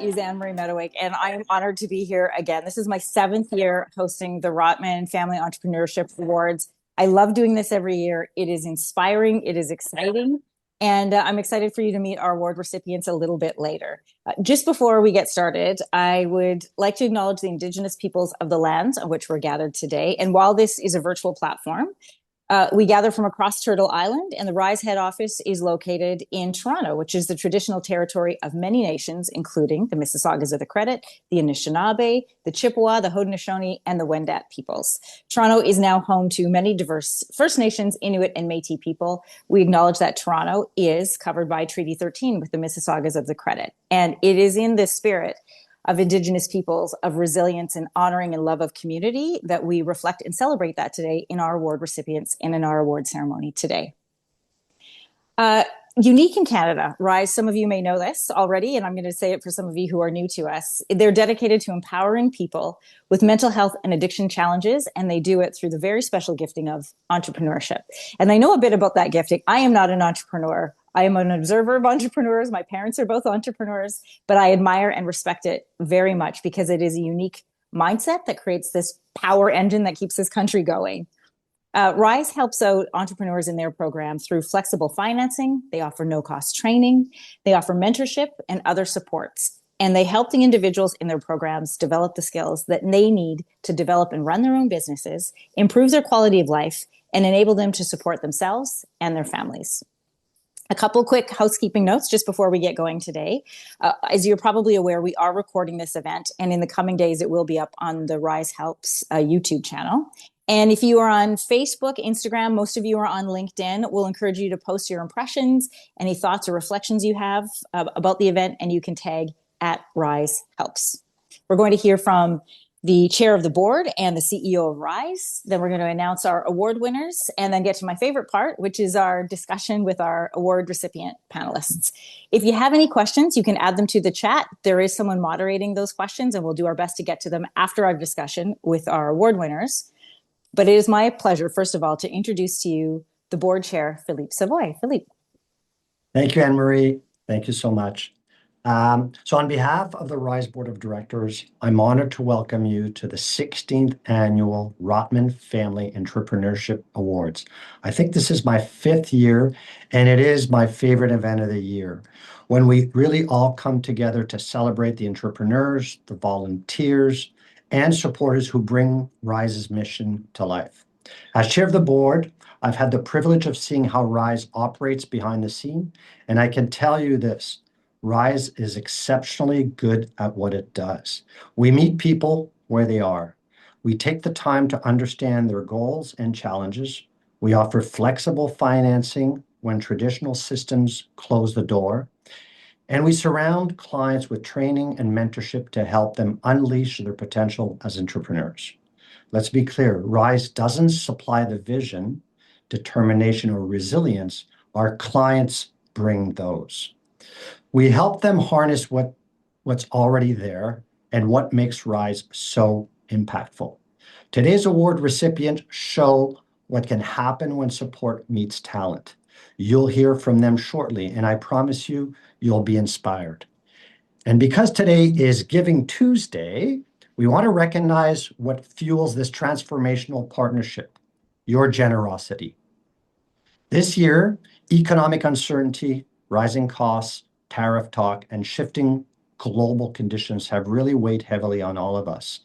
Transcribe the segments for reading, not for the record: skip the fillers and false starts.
is Anne-Marie Mediwake, and I am honored to be here again. This is my 7th year hosting the Rotman Family Entrepreneurship Awards. I love doing this every year. It is inspiring, it is exciting, and I'm excited for you to meet our award recipients a little bit later. Just before we get started, I would like to acknowledge the Indigenous peoples of the lands on which we're gathered today. And while this is a virtual platform, we gather from across Turtle Island, and the RISE head office is located in Toronto, which is the traditional territory of many nations, including the Mississaugas of the Credit, the Anishinaabe, the Chippewa, the Haudenosaunee, and the Wendat peoples. Toronto is now home to many diverse First Nations, Inuit, and Métis people. We acknowledge that Toronto is covered by Treaty 13 with the Mississaugas of the Credit, and it is in this spirit of Indigenous peoples, of resilience and honoring and love of community that we reflect and celebrate that today in our award recipients and in our award ceremony today. Unique in Canada, RISE, some of you may know this already, and I'm going to say it for some of you who are new to us. They're dedicated to empowering people with mental health and addiction challenges, and they do it through the very special gifting of entrepreneurship. And I know a bit about that gifting. I am not an entrepreneur. I am an observer of entrepreneurs. My parents are both entrepreneurs, but I admire and respect it very much because it is a unique mindset that creates this power engine that keeps this country going. RISE helps out entrepreneurs in their program through flexible financing. They offer no-cost training. They offer mentorship and other supports. And they help the individuals in their programs develop the skills that they need to develop and run their own businesses, improve their quality of life, and enable them to support themselves and their families. A couple quick housekeeping notes just before we get going today. As you're probably aware, we are recording this event, and in the coming days, it will be up on the RISE Helps YouTube channel. And if you are on Facebook, Instagram, most of you are on LinkedIn, we'll encourage you to post your impressions, any thoughts or reflections you have about the event, and you can tag at RISE Helps. We're going to hear from the chair of the board and the CEO of RISE. Then we're going to announce our award winners and then get to my favorite part, which is our discussion with our award recipient panelists. If you have any questions, you can add them to the chat. There is someone moderating those questions, and we'll do our best to get to them after our discussion with our award winners. But it is my pleasure, first of all, to introduce to you the board chair, Philippe Savoy. Philippe. Thank you, Anne-Marie. Thank you so much. So on behalf of the RISE Board of Directors, I'm honored to welcome you to the 16th Annual Rotman Family Entrepreneurship Awards. I think this is my 5th year, and it is my favorite event of the year, when we really all come together to celebrate the entrepreneurs, the volunteers, and supporters who bring RISE's mission to life. As chair of the board, I've had the privilege of seeing how RISE operates behind the scene, and I can tell you this: RISE is exceptionally good at what it does. We meet people where they are. We take the time to understand their goals and challenges. We offer flexible financing when traditional systems close the door. And we surround clients with training and mentorship to help them unleash their potential as entrepreneurs. Let's be clear, RISE doesn't supply the vision, determination, or resilience. Our clients bring those. We help them harness what's already there and what makes RISE so impactful. Today's award recipients show what can happen when support meets talent. You'll hear from them shortly, and I promise you, you'll be inspired. And because today is Giving Tuesday, we want to recognize what fuels this transformational partnership: your generosity. This year, economic uncertainty, rising costs, tariff talk, and shifting global conditions have really weighed heavily on all of us.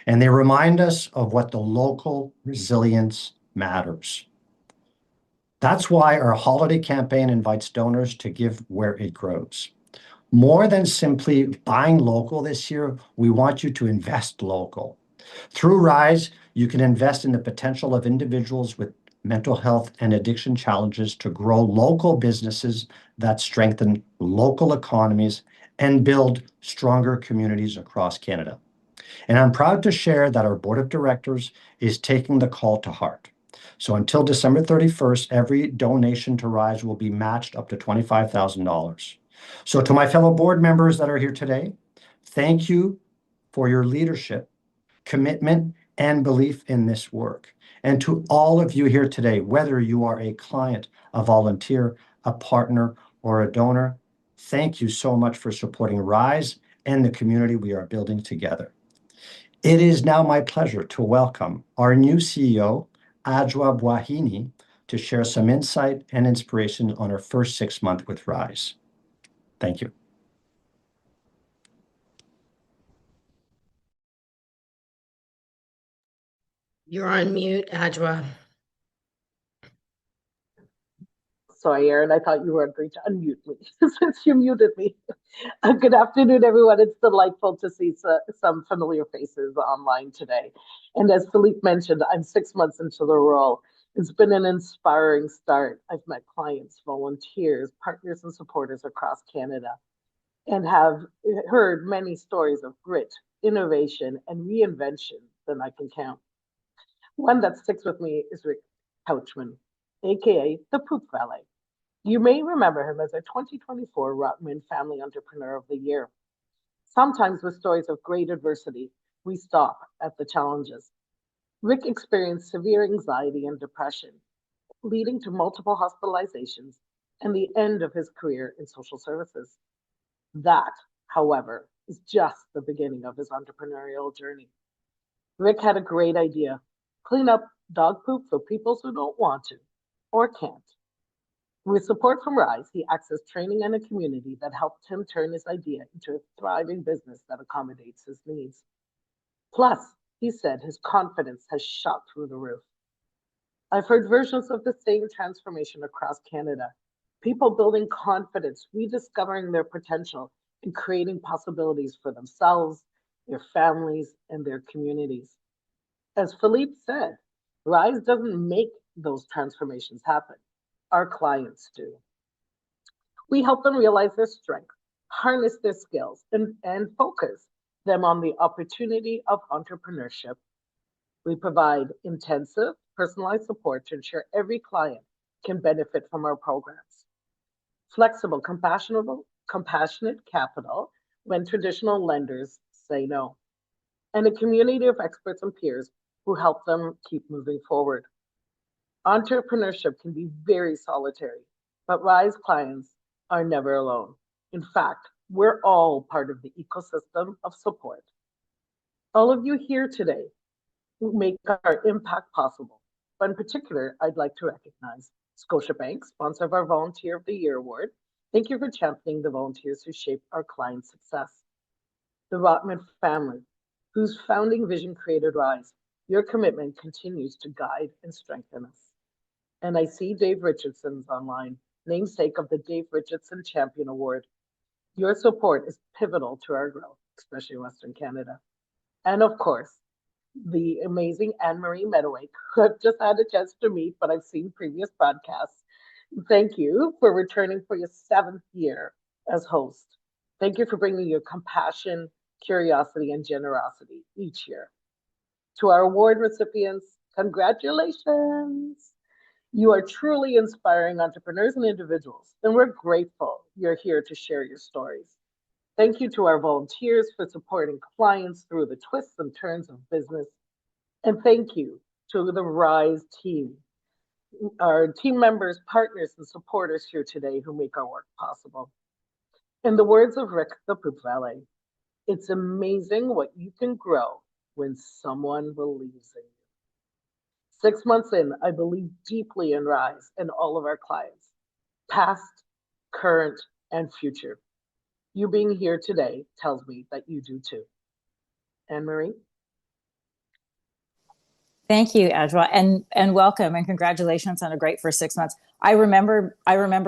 And they remind us of what the local resilience matters. That's why our holiday campaign invites donors to give where it grows. More than simply buying local this year, we want you to invest local. Through RISE, you can invest in the potential of individuals with mental health and addiction challenges to grow local businesses that strengthen local economies and build stronger communities across Canada. And I'm proud to share that our board of directors is taking the call to heart. So until December 31st, every donation to RISE will be matched up to $25,000. So to my fellow board members that are here today, thank you for your leadership, commitment, and belief in this work. And to all of you here today, whether you are a client, a volunteer, a partner, or a donor, thank you so much for supporting RISE and the community we are building together. It is now my pleasure to welcome our new CEO, Ajwa Bwahini, to share some insight and inspiration on her first 6 months with Rise. Thank you. You're on mute, Ajwa. Sorry, Aaron, I thought you weren't going to unmute me since you muted me. Good afternoon, everyone. It's delightful to see some familiar faces online today. And as Philippe mentioned, I'm 6 months into the role. It's been an inspiring start. I've met clients, volunteers, partners, and supporters across Canada, and have heard many stories of grit, innovation, and reinvention than I can count. One that sticks with me is Rick Couchman, aka the Poop Valet. You may remember him as a 2024 Rotman Family Entrepreneur of the Year. Sometimes with stories of great adversity, we stop at the challenges. Rick experienced severe anxiety and depression, leading to multiple hospitalizations and the end of his career in social services. That, however, is just the beginning of his entrepreneurial journey. Rick had a great idea: clean up dog poop for people who don't want to or can't. With support from Rise, he accessed training and a community that helped him turn his idea into a thriving business that accommodates his needs. Plus, he said his confidence has shot through the roof. I've heard versions of the same transformation across Canada. People building confidence, rediscovering their potential, and creating possibilities for themselves, their families, and their communities. As Philippe said, Rise doesn't make those transformations happen. Our clients do. We help them realize their strength, harness their skills, and focus them on the opportunity of entrepreneurship. We provide intensive, personalized support to ensure every client can benefit from our programs. Flexible, compassionate capital when traditional lenders say no. And a community of experts and peers who help them keep moving forward. Entrepreneurship can be very solitary, but Rise clients are never alone. In fact, we're all part of the ecosystem of support. All of you here today make our impact possible. But in particular, I'd like to recognize Scotiabank, sponsor of our Volunteer of the Year Award. Thank you for championing the volunteers who shape our client success. The Rotman family, whose founding vision created Rise. Your commitment continues to guide and strengthen us. And I see Dave Richardson's online, namesake of the Dave Richardson Champion Award. Your support is pivotal to our growth, especially in Western Canada. And of course, the amazing Anne-Marie Mediwake, who I've just had a chance to meet, but I've seen previous podcasts. Thank you for returning for your 7th year as host. Thank you for bringing your compassion, curiosity, and generosity each year. To our award recipients, congratulations. You are truly inspiring entrepreneurs and individuals, and we're grateful you're here to share your stories. Thank you to our volunteers for supporting clients through the twists and turns of business. And thank you to the Rise team, our team members, partners, and supporters here today who make our work possible. In the words of Rick the Poop Valet, it's amazing what you can grow when someone believes in you. 6 months in, I believe deeply in Rise and all of our clients, past, current, and future. You being here today tells me that you do too. Anne-Marie? Thank you, Ajwa, and welcome and congratulations on a great first 6 months. I remember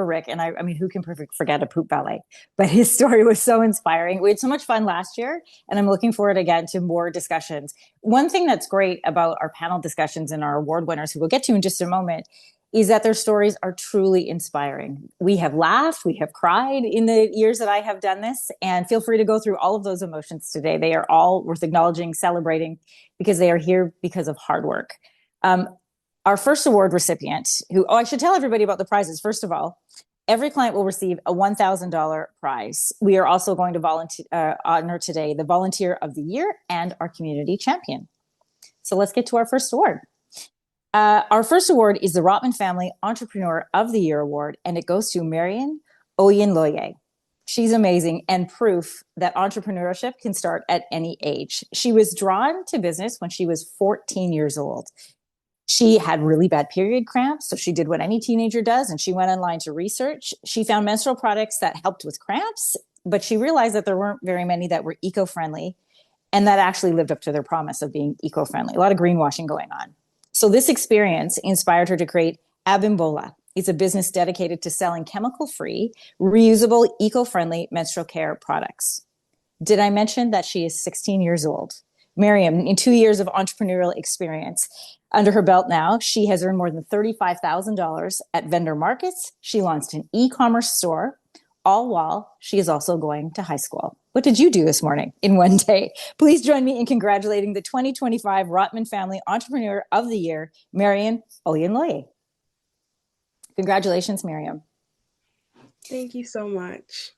Rick, and I mean, who can forget a poop ballet? But his story was so inspiring. We had so much fun last year, and I'm looking forward again to more discussions. One thing that's great about our panel discussions and our award winners, who we'll get to in just a moment, is that their stories are truly inspiring. We have laughed, we have cried in the years that I have done this, and feel free to go through all of those emotions today. They are all worth acknowledging, celebrating, because they are here because of hard work. Our first award recipient, I should tell everybody about the prizes. First of all, every client will receive a $1,000 prize. We are also going to honor today the Volunteer of the Year and our Community Champion. So let's get to our first award. Our first award is the Rotman Family Entrepreneur of the Year Award, and it goes to Mariam Oyinloye. She's amazing and proof that entrepreneurship can start at any age. She was drawn to business when she was 14 years old. She had really bad period cramps, so she did what any teenager does, and she went online to research. She found menstrual products that helped with cramps, but she realized that there weren't very many that were eco-friendly and that actually lived up to their promise of being eco-friendly. A lot of greenwashing going on. So this experience inspired her to create Abimbola. It's a business dedicated to selling chemical-free, reusable, eco-friendly menstrual care products. Did I mention that she is 16 years old? Mariam, in 2 years of entrepreneurial experience under her belt now, she has earned more than $35,000 at vendor markets. She launched an e-commerce store, all while she is also going to high school. What did you do this morning in one day? Please join me in congratulating the 2025 Rotman Family Entrepreneur of the Year, Mariam Oyinloye. Congratulations, Mariam. Thank you so much.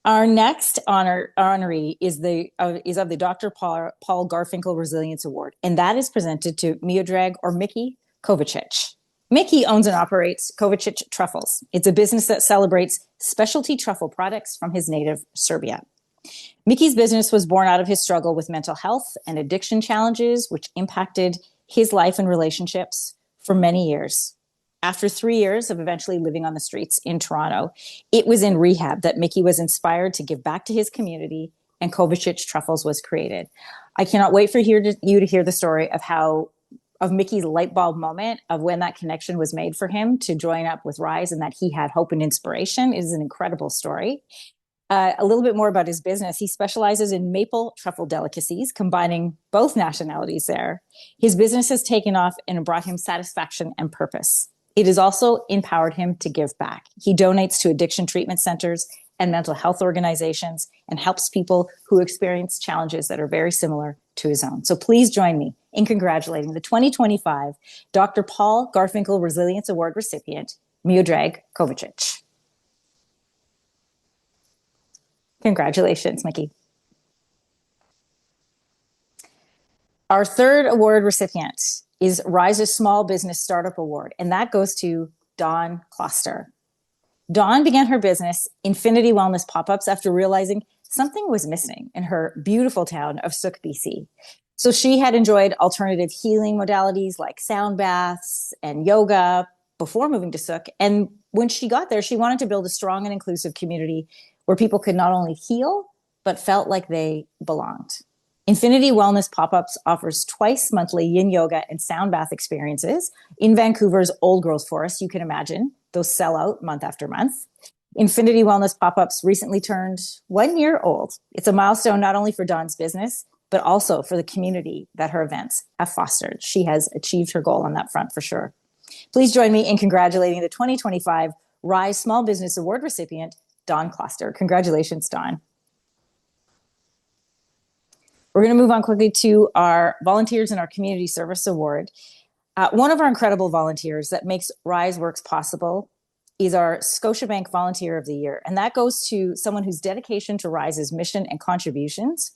Our next honoree is of the Dr. Paul Garfinkel Resilience Award, and that is presented to Miodrag or Mickey Kovacic. Mickey owns and operates Kovacic Truffles. It's a business that celebrates specialty truffle products from his native Serbia. Mickey's business was born out of his struggle with mental health and addiction challenges, which impacted his life and relationships for many years. After 3 years of eventually living on the streets in Toronto, it was in rehab that Mickey was inspired to give back to his community, and Kovacic Truffles was created. I cannot wait for you to hear the story of Mickey's light bulb moment of when that connection was made for him to join up with Rise and that he had hope and inspiration. It is an incredible story. A little bit more about his business. He specializes in maple truffle delicacies, combining both nationalities there. His business has taken off and brought him satisfaction and purpose. It has also empowered him to give back. He donates to addiction treatment centers and mental health organizations and helps people who experience challenges that are very similar to his own. So please join me in congratulating the 2025 Dr. Paul Garfinkel Resilience Award recipient, Miodrag Kovacic. Congratulations, Mickey. Our third award recipient is Rise's Small Business Startup Award, and that goes to Dawn Kloster. Dawn began her business, Infinity Wellness Pop-Ups, after realizing something was missing in her beautiful town of Sook, BC. So she had enjoyed alternative healing modalities like sound baths and yoga before moving to Sook. And when she got there, she wanted to build a strong and inclusive community where people could not only heal, but felt like they belonged. Infinity Wellness Pop-Ups offers twice monthly yin yoga and sound bath experiences in Vancouver's Old Growth Forest. You can imagine those sell out month after month. Infinity Wellness Pop-Ups recently turned 1 year old. It's a milestone not only for Dawn's business, but also for the community that her events have fostered. She has achieved her goal on that front for sure. Please join me in congratulating the 2025 Rise Small Business Award recipient, Dawn Kloster. Congratulations, Dawn. We're going to move on quickly to our Volunteers in our Community Service Award. One of our incredible volunteers that makes Rise Works possible is our Scotiabank Volunteer of the Year. And that goes to someone whose dedication to Rise's mission and contributions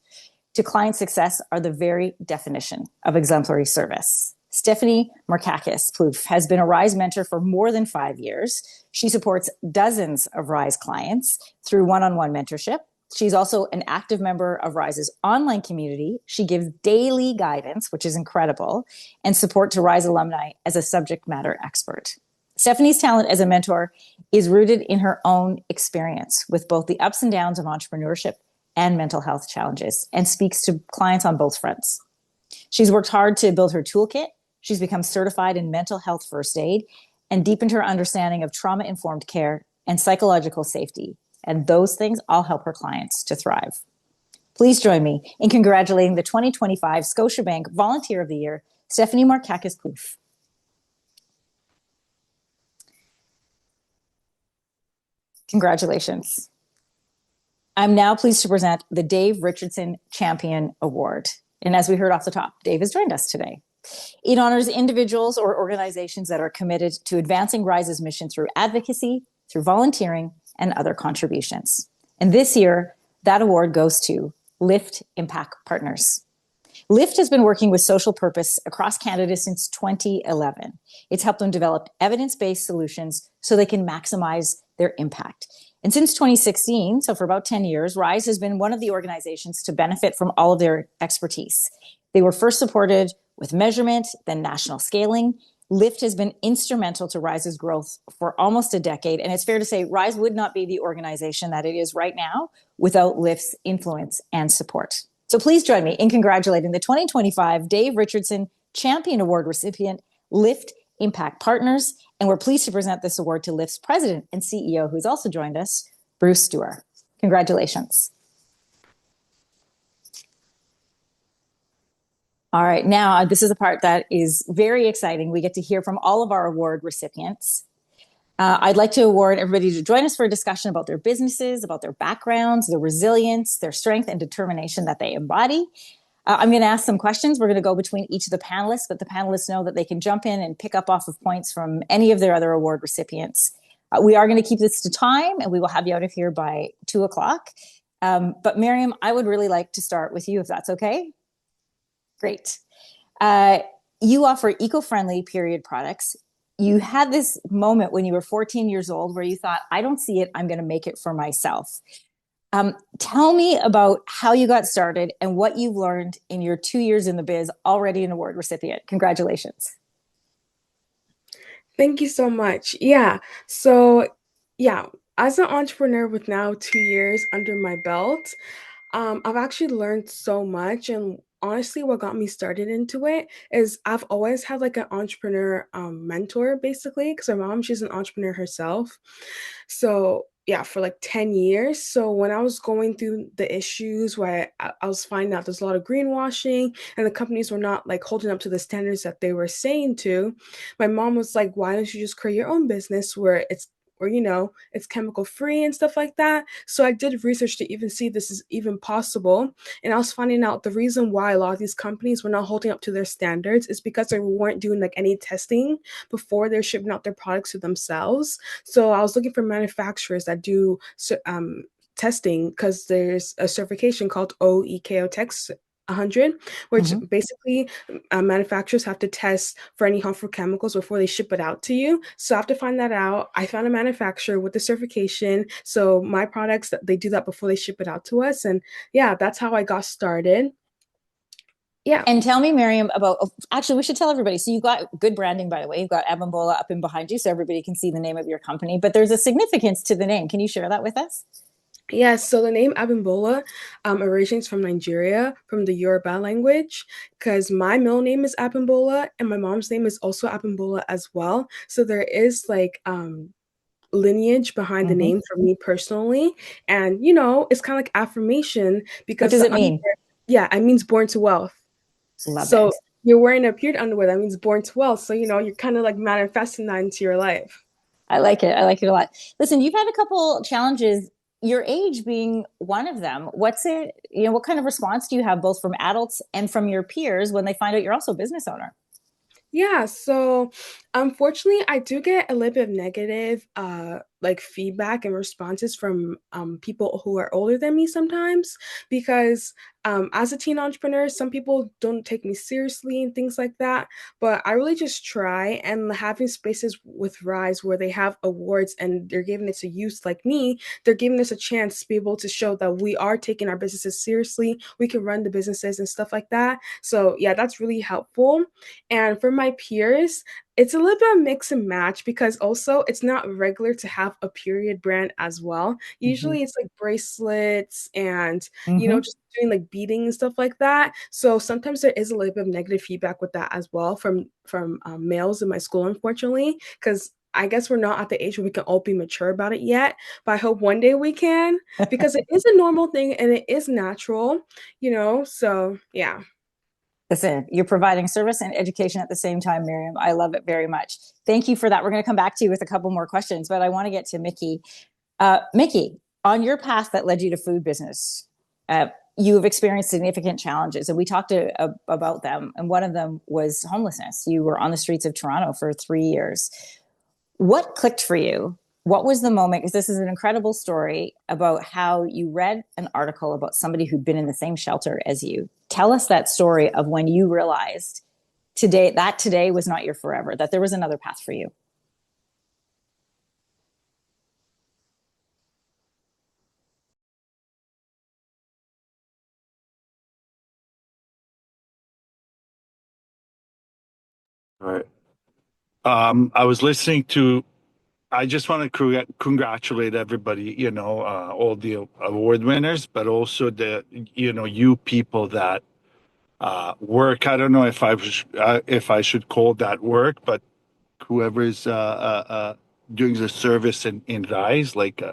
to client success are the very definition of exemplary service. Stephanie Markakis-Plouffe has been a Rise mentor for more than 5 years. She supports dozens of Rise clients through one-on-one mentorship. She's also an active member of Rise's online community. She gives daily guidance, which is incredible, and support to Rise alumni as a subject matter expert. Stephanie's talent as a mentor is rooted in her own experience with both the ups and downs of entrepreneurship and mental health challenges, and speaks to clients on both fronts. She's worked hard to build her toolkit. She's become certified in mental health first aid and deepened her understanding of trauma-informed care and psychological safety. And those things all help her clients to thrive. Please join me in congratulating the 2025 Scotiabank Volunteer of the Year, Stephanie Markakis-Plouffe. Congratulations. I'm now pleased to present the Dave Richardson Champion Award. And as we heard off the top, Dave has joined us today. It honors individuals or organizations that are committed to advancing Rise's mission through advocacy, through volunteering, and other contributions. And this year, that award goes to Lift Impact Partners. Lift has been working with social purpose across Canada since 2011. It's helped them develop evidence-based solutions so they can maximize their impact. And since 2016, so for about 10 years, RISE has been one of the organizations to benefit from all of their expertise. They were first supported with measurement, then national scaling. LIFT has been instrumental to RISE's growth for almost a decade. And it's fair to say RISE would not be the organization that it is right now without LIFT's influence and support. So please join me in congratulating the 2025 Dave Richardson Champion Award recipient, LIFT Impact Partners. And we're pleased to present this award to LIFT's president and CEO, who's also joined us, Bruce Dewar. Congratulations. All right, now this is a part that is very exciting. We get to hear from all of our award recipients. I'd like to award everybody to join us for a discussion about their businesses, about their backgrounds, their resilience, their strength and determination that they embody. I'm going to ask some questions. We're going to go between each of the panelists, but the panelists know that they can jump in and pick up off of points from any of their other award recipients. We are going to keep this to time, and we will have you out of here by 2:00. But Mariam, I would really like to start with you, if that's okay. Great. You offer eco-friendly period products. You had this moment when you were 14 years old where you thought, I don't see it, I'm going to make it for myself. Tell me about how you got started and what you've learned in your 2 years in the biz, already an award recipient. Congratulations. Thank you so much. So as an entrepreneur with now 2 years under my belt, I've actually learned so much. And honestly, what got me started into it is I've always had like an entrepreneur mentor, basically, because my mom, she's an entrepreneur herself. So for like 10 years. So when I was going through the issues where I was finding out there's a lot of greenwashing and the companies were not like holding up to the standards that they were saying to, my mom was like, why don't you just create your own business where it's chemical free and stuff like that. So I did research to even see this is even possible. And I was finding out the reason why a lot of these companies were not holding up to their standards is because they weren't doing like any testing before they're shipping out their products to themselves. So I was looking for manufacturers that do testing, because there's a certification called OEKO Tex 100, which basically manufacturers have to test for any harmful chemicals before they ship it out to you. So I have to find that out. I found a manufacturer with the certification. So my products, they do that before they ship it out to us. And that's how I got started. Yeah. And tell me, Mariam, about, actually, we should tell everybody. So you've got good branding, by the way. You've got Abimbola up and behind you so everybody can see the name of your company. But there's a significance to the name. Can you share that with us? Yes, so the name Abimbola originates from Nigeria, from the Yoruba language, because my middle name is Abimbola and my mom's name is also Abimbola as well. So there is like lineage behind the name for me personally. And, it's kind of like affirmation, because what does it mean? It means born to wealth. Love so it. You're wearing a period underwear, that means born to wealth. So, you're kind of like manifesting that into your life. I like it. I like it a lot. Listen, you've had a couple challenges, your age being one of them. What's it, what kind of response do you have both from adults and from your peers when they find out you're also a business owner? Yeah, so unfortunately, I do get a little bit of negative like feedback and responses from people who are older than me sometimes, because as a teen entrepreneur, some people don't take me seriously and things like that. But I really just try, and having spaces with Rise where they have awards and they're giving it to youth like me, they're giving us a chance to be able to show that we are taking our businesses seriously. We can run the businesses and stuff like that. So that's really helpful. And for my peers, it's a little bit of mix and match, because also it's not regular to have a period brand as well. Usually it's like bracelets and, just doing like beading and stuff like that. So sometimes there is a little bit of negative feedback with that as well from males in my school, unfortunately, because I guess we're not at the age where we can all be mature about it yet, but I hope one day we can, because it is a normal thing and it is natural, so yeah. Listen, you're providing service and education at the same time, Mariam. I love it very much. Thank you for that. We're going to come back to you with a couple more questions, but I want to get to Mickey. Mickey, on your path that led you to food business, you have experienced significant challenges, and we talked about them, and one of them was homelessness. You were on the streets of Toronto for 3 years. What clicked for you? What was the moment? Because this is an incredible story about how you read an article about somebody who'd been in the same shelter as you. Tell us that story of when you realized today was not your forever, that there was another path for you. All right. I was listening to. I just want to congratulate everybody. All the award winners, but also you people that work. I don't know if I should call that work, but whoever is doing the service in Rise, like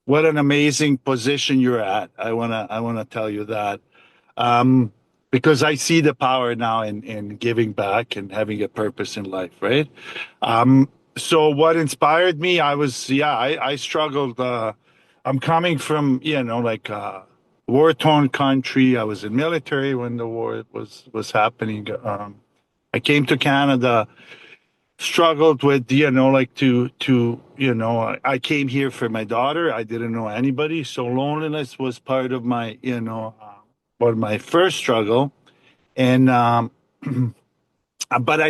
what an amazing position you're at. I wanna tell you that, um, because I see the power now in giving back and having a purpose in life, right? Um, so what inspired me? I struggled. I'm coming from like war-torn country. I was in military when the war was happening. I came to Canada, struggled with like to I came here for my daughter. I didn't know anybody, so loneliness was part of my one of my first struggle. And but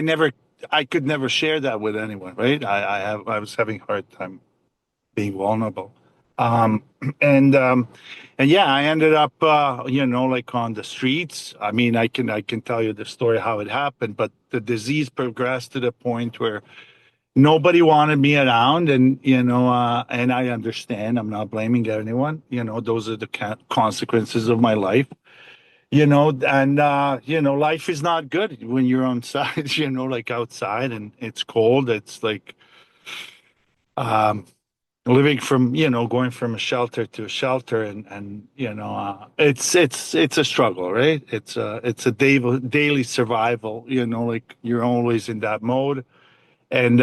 I could never share that with anyone, right? I was having a hard time being vulnerable. um and and yeah, I ended up like on the streets. I mean, I can tell you the story how it happened, but the disease progressed to the point where nobody wanted me around. And and I understand, I'm not blaming anyone. Those are the consequences of my life. And life is not good when you're on side, like outside, and it's cold. It's like um living from going from a shelter to a shelter. And it's a struggle, right? It's a daily survival. Like you're always in that mode. And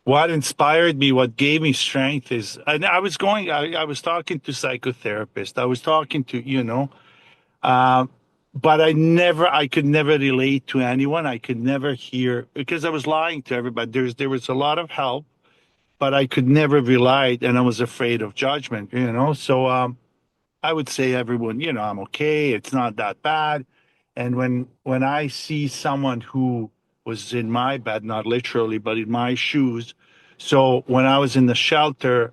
what inspired me, what gave me strength is, and I was talking to psychotherapists, I was talking to uh, but I could never relate to anyone. I could never hear, because I was lying to everybody. There was a lot of help, but I could never rely, and I was afraid of judgment. So I would say everyone, I'm okay. It's not that bad. And when I see someone who was in my bed, not literally, but in my shoes. So when I was in the shelter,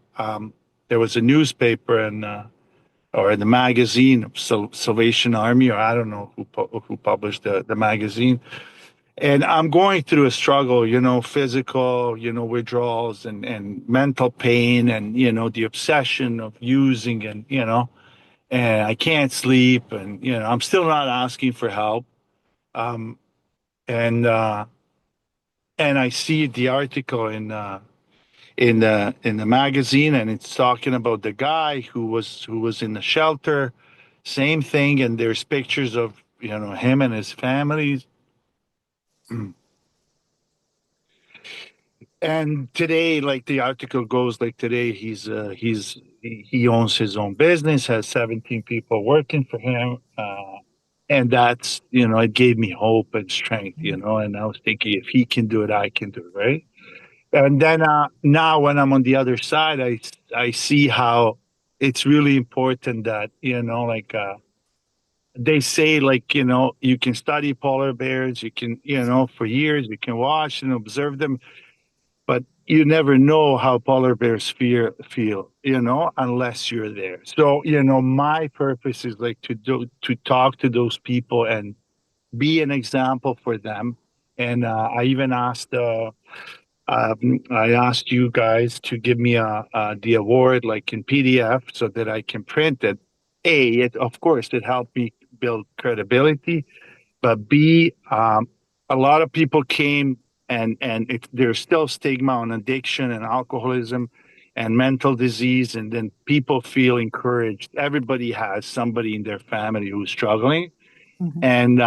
there was a newspaper and or the magazine of Salvation Army, or I don't know who published the magazine. And I'm going through a struggle, physical, withdrawals and mental pain, and the obsession of using, and I can't sleep, and I'm still not asking for help. Um, and and I see the article in the magazine, and it's talking about the guy who was in the shelter, same thing, and there's pictures of him and his family. And today, like the article goes, like today he owns his own business, has 17 people working for him. And that's, it gave me hope and strength, and I was thinking, if he can do it, I can do it, right? And then now when I'm on the other side, I see how it's really important that, like they say, like, you can study polar bears, you can, for years, you can watch and observe them, but you never know how polar bears feel, unless you're there. So, my purpose is like to talk to those people and be an example for them. And I even I asked you guys to give me the award like in PDF so that I can print it. Of course, it helped me build credibility, but B, a lot of people came, and there's still stigma on addiction and alcoholism and mental disease, and then people feel encouraged. Everybody has somebody in their family who's struggling, Mhm. and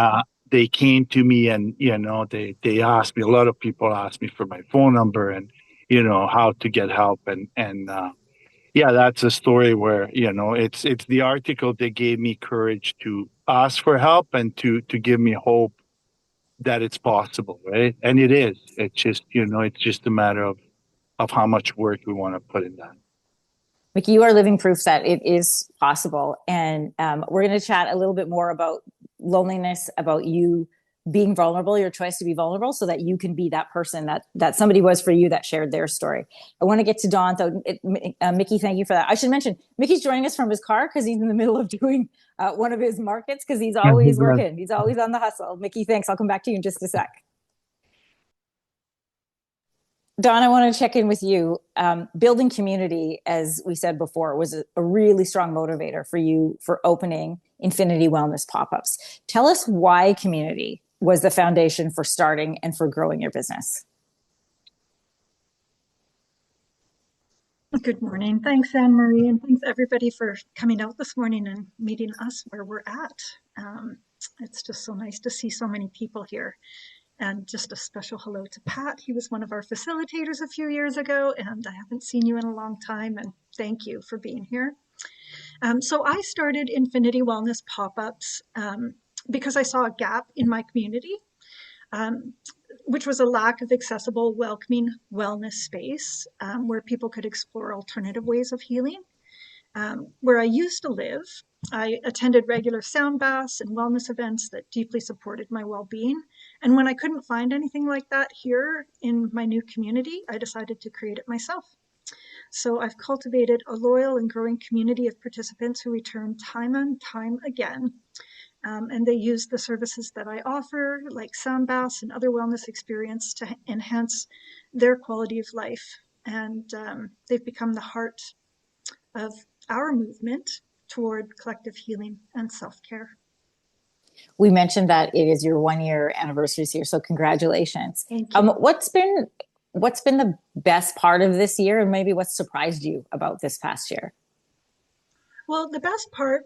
they came to me, and they asked me. A lot of people asked me for my phone number and how to get help, and yeah, that's a story where it's the article that gave me courage to ask for help and to give me hope that it's possible, right? And it is. It's just it's just a matter of how much work we want to put in that. Mickey, you are living proof that it is possible. And we're going to chat a little bit more about loneliness, about you being vulnerable, your choice to be vulnerable, so that you can be that person that somebody was for you that shared their story. I want to get to Dawn, though. Mickey, thank you for that. I should mention, Mickey's joining us from his car because he's in the middle of doing one of his markets, because he's always working. He's always on the hustle. Mickey, thanks. I'll come back to you in just a sec. Don, I want to check in with you. Building community, as we said before, was a really strong motivator for you for opening Infinity Wellness pop-ups. Tell us why community was the foundation for starting and for growing your business. Good morning. Thanks, Anne-Marie, and thanks everybody for coming out this morning and meeting us where we're at. It's just so nice to see so many people here. And just a special hello to Pat. He was one of our facilitators a few years ago, and I haven't seen you in a long time, and thank you for being here. So I started Infinity Wellness pop-ups because I saw a gap in my community, which was a lack of accessible, welcoming wellness space where people could explore alternative ways of healing. Where I used to live, I attended regular sound baths and wellness events that deeply supported my well-being. And when I couldn't find anything like that here in my new community, I decided to create it myself. So I've cultivated a loyal and growing community of participants who return time and time again. And they use the services that I offer, like sound baths and other wellness experience, to enhance their quality of life. And they've become the heart of our movement toward collective healing and self-care. We mentioned that it is your 1-year anniversary this year, so congratulations. Thank you. What's been the best part of this year, and maybe what surprised you about this past year? Well, the best part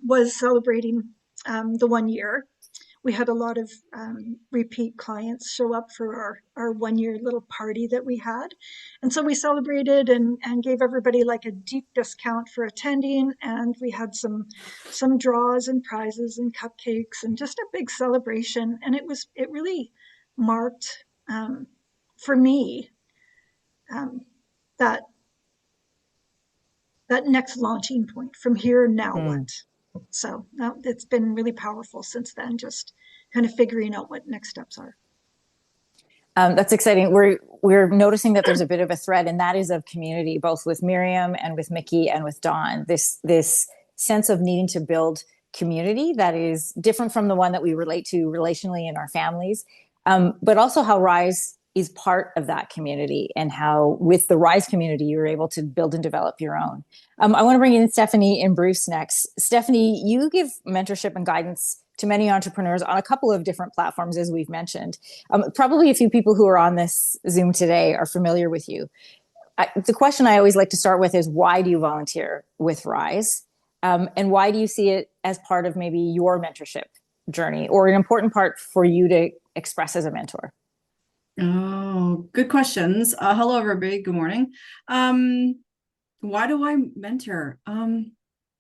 was celebrating the 1 year. We had a lot of repeat clients show up for our 1 year little party that we had. And so we celebrated and gave everybody like a deep discount for attending. And we had some draws and prizes and cupcakes and just a big celebration. And it really marked for me that next launching point from here, now what? So it's been really powerful since then, just kind of figuring out what next steps are. That's exciting. We're noticing that there's a bit of a thread, and that is of community, both with Mariam and with Mickey and with Dawn. This sense of needing to build community that is different from the one that we relate to relationally in our families, but also how Rise is part of that community, and how with the Rise community, you're able to build and develop your own. I want to bring in Stephanie and Bruce next. Stephanie, you give mentorship and guidance to many entrepreneurs on a couple of different platforms, as we've mentioned. Probably a few people who are on this Zoom today are familiar with you. The question I always like to start with is, why do you volunteer with Rise? And why do you see it as part of maybe your mentorship journey, or an important part for you to express as a mentor? Oh, good questions. Hello, everybody. Good morning. Why do I mentor?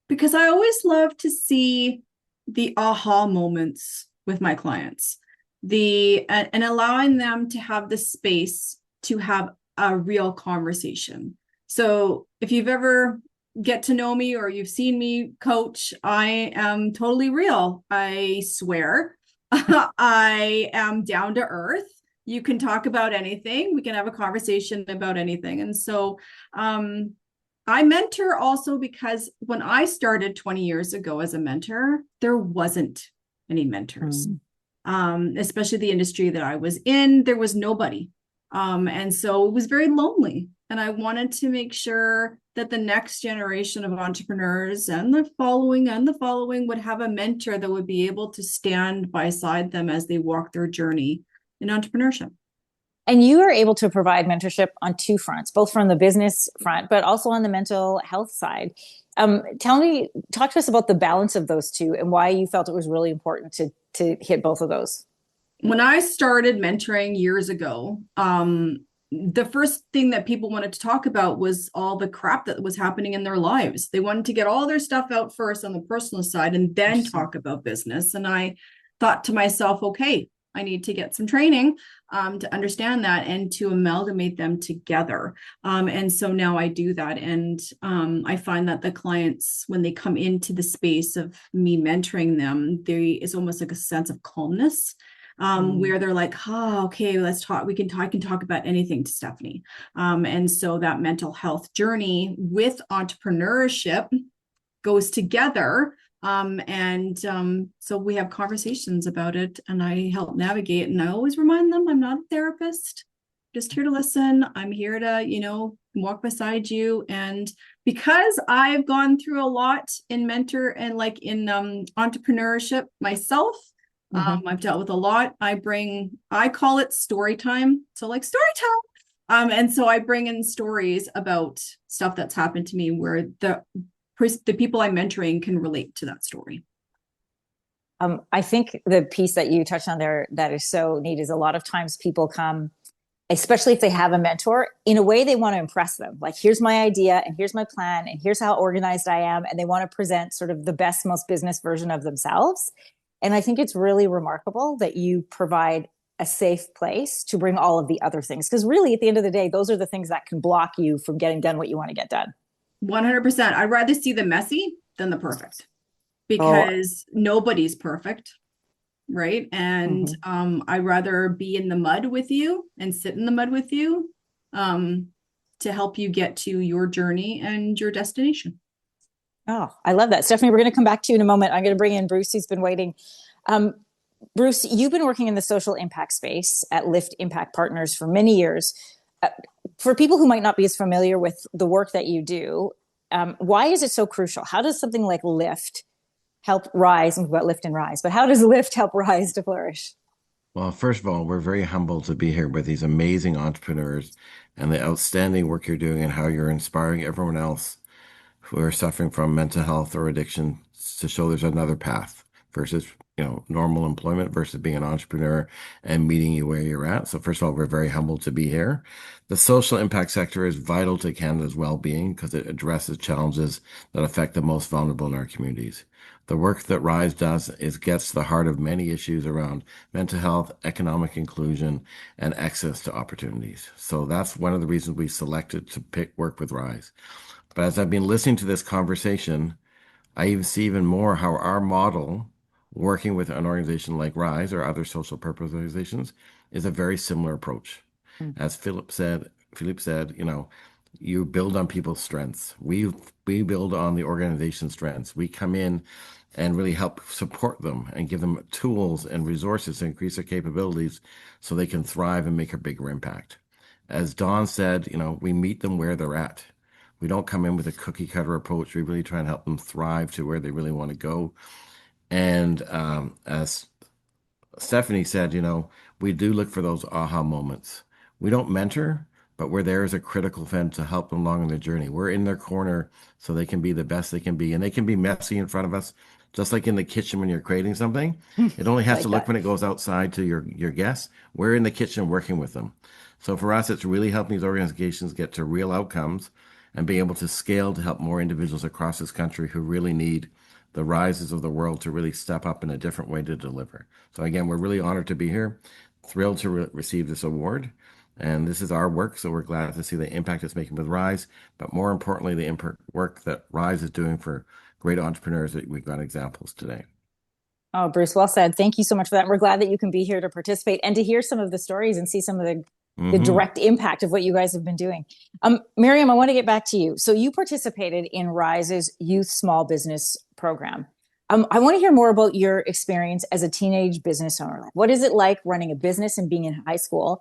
Because I always love to see the aha moments with my clients, and allowing them to have the space to have a real conversation. So if you've ever get to know me or you've seen me coach, I am totally real. I swear. I am down to earth. You can talk about anything. We can have a conversation about anything. And so I mentor also because when I started 20 years ago as a mentor, there wasn't any mentors, especially the industry that I was in. There was nobody. And so it was very lonely. And I wanted to make sure that the next generation of entrepreneurs and the following would have a mentor that would be able to stand beside them as they walk their journey in entrepreneurship. And you are able to provide mentorship on two fronts, both from the business front, but also on the mental health side. Talk to us about the balance of those two and why you felt it was really important to hit both of those. When I started mentoring years ago, the first thing that people wanted to talk about was all the crap that was happening in their lives. They wanted to get all their stuff out first on the personal side and then talk about business. And I thought to myself, okay, I need to get some training to understand that and to amalgamate them together. And so now I do that. And I find that the clients, when they come into the space of me mentoring them, there is almost like a sense of calmness. Where they're like, oh, okay, let's talk. I can talk about anything to Stephanie. And so that mental health journey with entrepreneurship goes together. So we have conversations about it and I help navigate, and I always remind them I'm not a therapist. just here to listen. I'm here to, walk beside you. And because I've gone through a lot in mentor and like in entrepreneurship myself, I've dealt with a lot. I call it story time. So like story time. And so I bring in stories about stuff that's happened to me where the people I'm mentoring can relate to that story. I think the piece that you touched on there that is so neat is a lot of times people come, especially if they have a mentor, in a way they want to impress them. Like, here's my idea and here's my plan and here's how organized I am. And they want to present sort of the best, most business version of themselves. And I think it's really remarkable that you provide a safe place to bring all of the other things. Because really, at the end of the day, those are the things that can block you from getting done what you want to get done. 100%. I'd rather see the messy than the perfect, because nobody's perfect, right? And I'd rather be in the mud with you and sit in the mud with you to help you get to your journey and your destination. Oh, I love that. Stephanie, we're going to come back to you in a moment. I'm going to bring in Bruce, who's been waiting. Bruce, you've been working in the social impact space at Lift Impact Partners for many years. For people who might not be as familiar with the work that you do, why is it so crucial? How does something like Lift help Rise? And about Lift and Rise, but how does Lift help Rise to flourish? Well, first of all, we're very humbled to be here with these amazing entrepreneurs and the outstanding work you're doing and how you're inspiring everyone else who are suffering from mental health or addiction to show there's another path versus, normal employment versus being an entrepreneur and meeting you where you're at. So first of all, we're very humbled to be here. The social impact sector is vital to Canada's well-being because it addresses challenges that affect the most vulnerable in our communities. The work that Rise does gets to the heart of many issues around mental health, economic inclusion, and access to opportunities. So that's one of the reasons we selected to work with Rise. But as I've been listening to this conversation, I even see even more how our model, working with an organization like Rise or other social purpose organizations, is a very similar approach. As Philippe said, you build on people's strengths. We build on the organization's strengths. We come in and really help support them and give them tools and resources to increase their capabilities so they can thrive and make a bigger impact. As Dawn said, we meet them where they're at. We don't come in with a cookie cutter approach. We really try and help them thrive to where they really want to go. And as Stephanie said, we do look for those aha moments. We don't mentor, but we're there as a critical friend to help them along on their journey. We're in their corner so they can be the best they can be. And they can be messy in front of us, just like in the kitchen when you're creating something. It only has to look when it goes outside to your guests. We're in the kitchen working with them. So for us, it's really helping these organizations get to real outcomes and be able to scale to help more individuals across this country who really need the rises of the world to really step up in a different way to deliver. So again, we're really honored to be here, thrilled to receive this award. And this is our work, so we're glad to see the impact it's making with Rise, but more importantly, the work that Rise is doing for great entrepreneurs that we've got examples today. Oh, Bruce, well said. Thank you so much for that. We're glad that you can be here to participate and to hear some of the stories and see some of the direct impact of what you guys have been doing. Mariam, I want to get back to you. So you participated in Rise's Youth Small Business Program. I want to hear more about your experience as a teenage business owner. What is it like running a business and being in high school?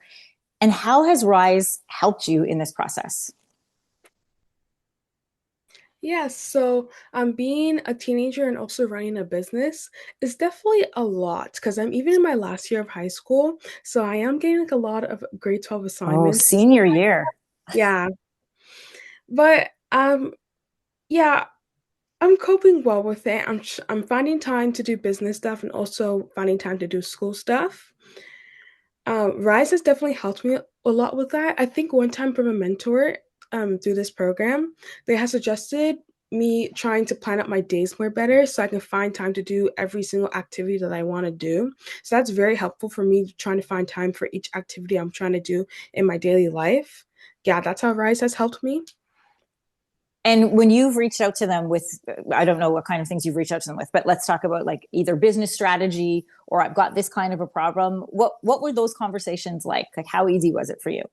And how has Rise helped you in this process? Yes, so being a teenager and also running a business is definitely a lot because I'm even in my last year of high school. So I am getting like a lot of grade 12 assignments. Oh, senior year. Yeah. But yeah, I'm coping well with it. I'm finding time to do business stuff and also finding time to do school stuff. Rise has definitely helped me a lot with that. I think one time from a mentor through this program, they have suggested me trying to plan out my days more better so I can find time to do every single activity that I want to do. So that's very helpful for me trying to find time for each activity I'm trying to do in my daily life. Yeah, that's how Rise has helped me. And when you've reached out to them with, I don't know what kind of things you've reached out to them with, but let's talk about like either business strategy or I've got this kind of a problem. What were those conversations like? Like, how easy was it for you?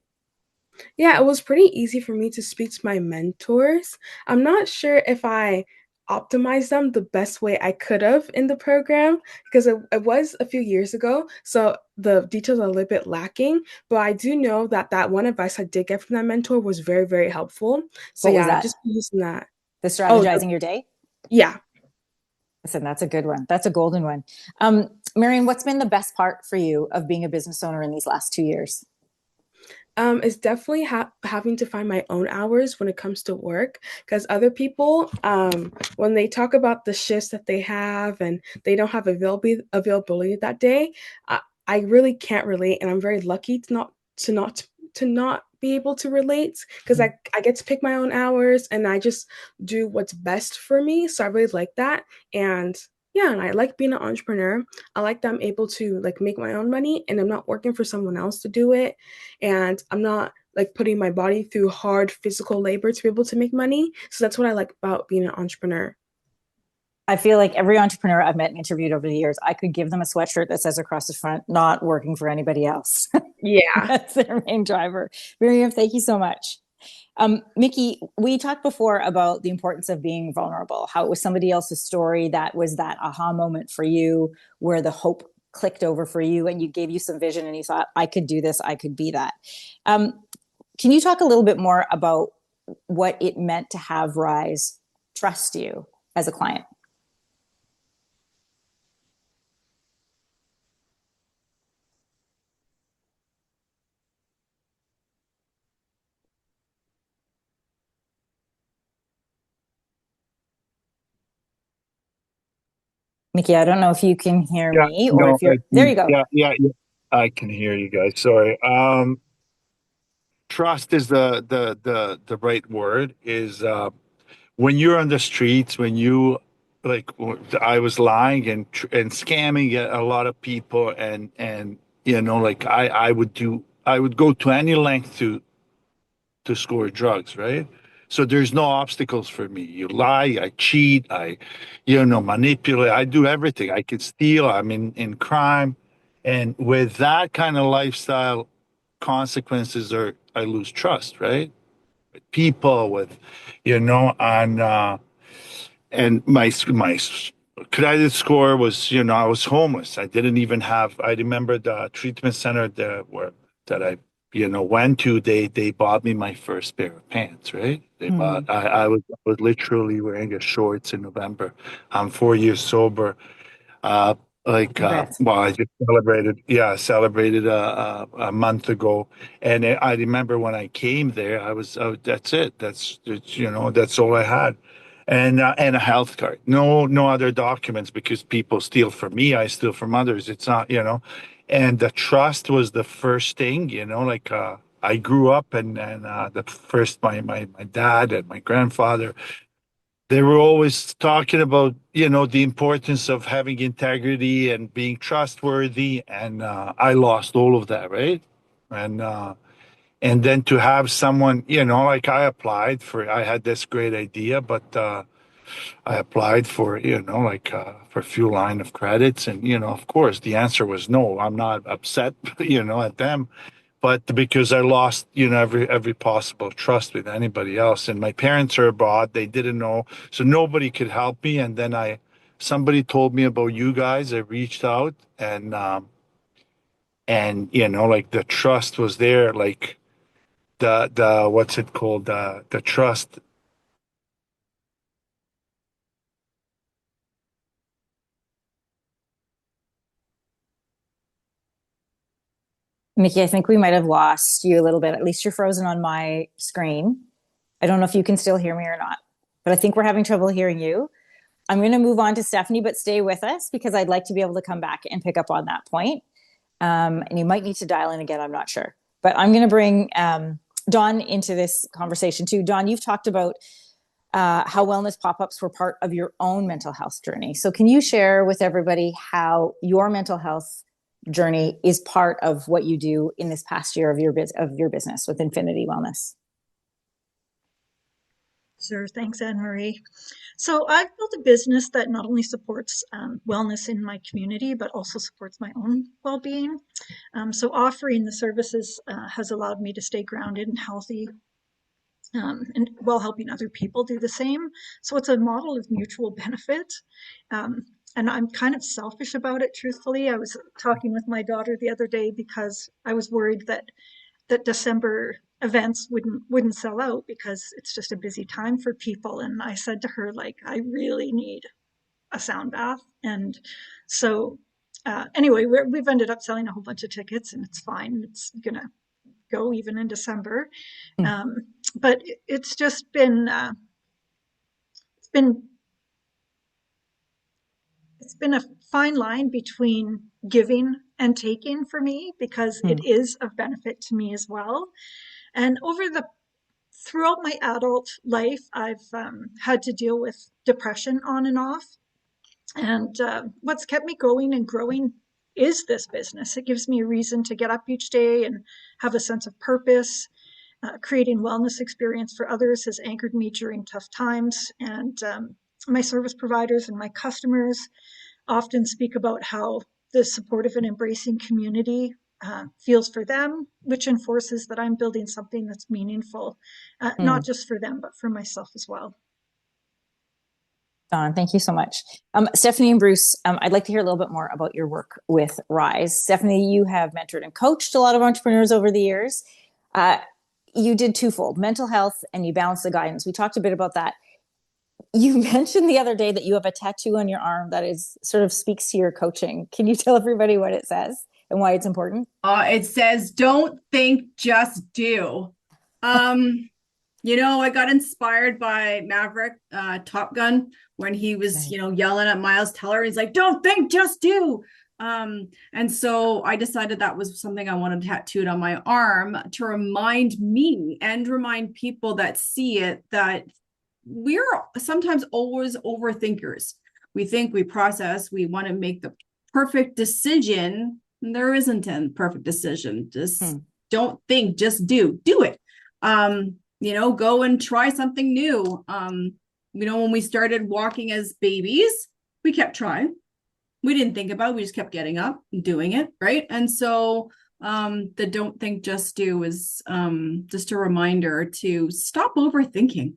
Yeah, it was pretty easy for me to speak to my mentors. I'm not sure if I optimize them the best way I could have in the program because it was a few years ago. So the details are a little bit lacking, but I do know that that one advice I did get from that mentor was very, very helpful. So What was yeah, that? just using that. The Oh, strategizing your day? yeah. Listen, that's a good one. That's a golden one. Mariam, what's been the best part for you of being a business owner in these last 2 years? It's definitely having to find my own hours when it comes to work because other people, when they talk about the shifts that they have and they don't have availability that day, I really can't relate, and I'm very lucky to not be able to relate because I get to pick my own hours and I just do what's best for me. So I really like that, and yeah, and I like being an entrepreneur. I like that I'm able to like make my own money and I'm not working for someone else to do it. And I'm not like putting my body through hard physical labor to be able to make money. So that's what I like about being an entrepreneur. I feel like every entrepreneur I've met and interviewed over the years, I could give them a sweatshirt that says across the front, not working for anybody else. Yeah. That's their main driver. Mariam, thank you so much. Mickey, we talked before about the importance of being vulnerable, how it was somebody else's story that was that aha moment for you where the hope clicked over for you and you gave you some vision and you thought, I could do this, I could be that. Can you talk a little bit more about what it meant to have Rise trust you as a client? Mickey, I don't know if you can hear Yeah, me or no, if you're there. You go. yeah. I can hear you guys. Sorry. Trust is the right word. Is when you're on the streets, when you like, I was lying and scamming a lot of people, and like I would go to any length to score drugs, right? So there's no obstacles for me. You lie, I cheat, manipulate, I do everything. I could steal, I'm in crime. And with that kind of lifestyle, consequences are I lose trust, right? With people, with, and my credit score was, I was homeless. I didn't even have. I remember the treatment center that I went to. They bought me my first pair of pants. Right? They bought. I was literally wearing a shorts in November. I'm 4 years sober. Uh, Congrats. well, I just celebrated a month ago, and I remember when I came there, I was, oh, that's it. That's all I had, and a health card. No other documents because people steal from me, I steal from others. It's not, and the trust was the first thing, I grew up and the first my dad and my grandfather, they were always talking about the importance of having integrity and being trustworthy, and I lost all of that, right? And then to have someone, like I had this great idea, but I applied for for a few line of credits, and of course the answer was no. I'm not upset at them, but because I lost, every possible trust with anybody else. And my parents are abroad; they didn't know, so nobody could help me. And then somebody told me about you guys. I reached out, and like the trust was there, like the what's it called, the trust. Mickey, I think we might have lost you a little bit. At least you're frozen on my screen. I don't know if you can still hear me or not, but I think we're having trouble hearing you. I'm going to move on to Stephanie, but stay with us because I'd like to be able to come back and pick up on that point. And you might need to dial in again. I'm not sure, but I'm going to bring Dawn into this conversation too. Dawn, you've talked about how wellness pop-ups were part of your own mental health journey. So can you share with everybody how your mental health journey is part of what you do in this past year of your business with Infinity Wellness? Sure, thanks, Anne-Marie. So I've built a business that not only supports wellness in my community, but also supports my own well-being. So offering the services has allowed me to stay grounded and healthy and while helping other people do the same. So it's a model of mutual benefit. And I'm kind of selfish about it, truthfully. I was talking with my daughter the other day because I was worried that December events wouldn't sell out because it's just a busy time for people. And I said to her, like, I really need a sound bath. And so anyway, we've ended up selling a whole bunch of tickets, and it's fine. It's gonna go even in December. But it's just been it's been a fine line between giving and taking for me, because it is of benefit to me as well. And throughout my adult life, I've had to deal with depression on and off. And what's kept me going and growing is this business. It gives me a reason to get up each day and have a sense of purpose. Creating wellness experience for others has anchored me during tough times. And my service providers and my customers often speak about how the supportive and embracing community feels for them, which enforces that I'm building something that's meaningful, not just for them, but for myself as well. Dawn, thank you so much. Stephanie and Bruce, I'd like to hear a little bit more about your work with Rise. Stephanie, you have mentored and coached a lot of entrepreneurs over the years. You did twofold, mental health, and you balanced the guidance. We talked a bit about that. You mentioned the other day that you have a tattoo on your arm that is sort of speaks to your coaching. Can you tell everybody what it says and why it's important? It says, don't think, just do. I got inspired by Maverick, Top Gun, when he was, yelling at Miles Teller. He's like, don't think, just do. And so I decided that was something I wanted tattooed on my arm to remind me and remind people that see it that we're sometimes always overthinkers. We think, we process, we want to make the perfect decision. There isn't a perfect decision. Just don't think, just do it. Go and try something new. When we started walking as babies, we kept trying. We didn't think about it. We just kept getting up and doing it. Right. And so the don't think, just do is just a reminder to stop overthinking.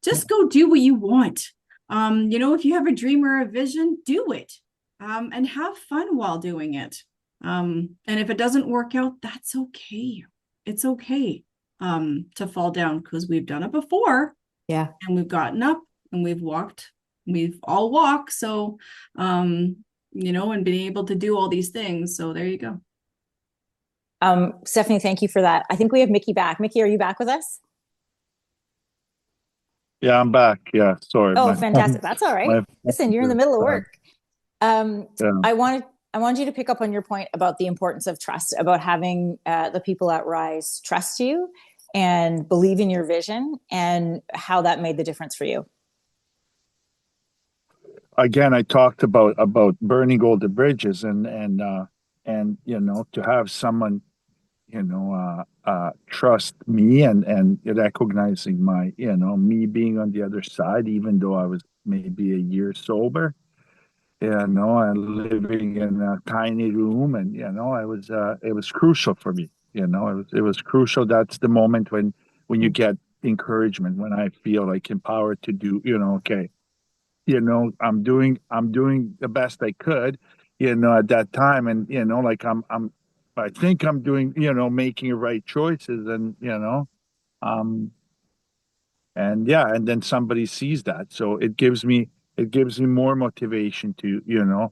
Just go do what you want. If you have a dream or a vision, do it and have fun while doing it. And if it doesn't work out, that's okay. It's okay to fall down, because we've done it before. Yeah. And we've gotten up and we've walked. We've all walked. So, and been able to do all these things. So there you go. Stephanie, thank you for that. I think we have Mickey back. Mickey, are you back with us? Yeah, I'm back. Yeah, sorry. Oh, fantastic. That's all right. Listen, you're in the middle of work. Yeah. I wanted you to pick up on your point about the importance of trust, about having the people at Rise trust you and believe in your vision, and how that made the difference for you. Again, I talked about burning all the bridges, and to have someone trust me and recognizing my me being on the other side, even though I was maybe a year sober, and living in a tiny room, and it was crucial for me. It was crucial. That's the moment when you get encouragement, when I feel like empowered to do, okay, I'm doing the best I could, at that time. And, I think I'm doing, making the right choices, and, and then somebody sees that. So it gives me more motivation to,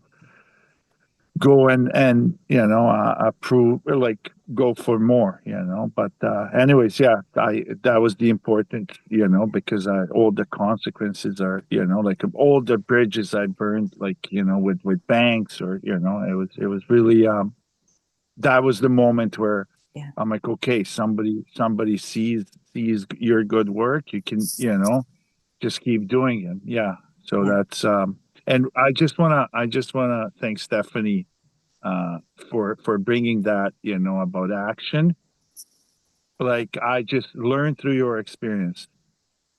go and approve, like, go for more, but anyways, yeah, that was the important, because all the consequences are, like all the bridges I burned, like, with banks, or, it was really, that was the moment where I'm like, okay, somebody sees your good work. You can, just keep doing it. Yeah. So that's, and I just wanna thank Stephanie for bringing that, about action. Like, I just learned through your experience.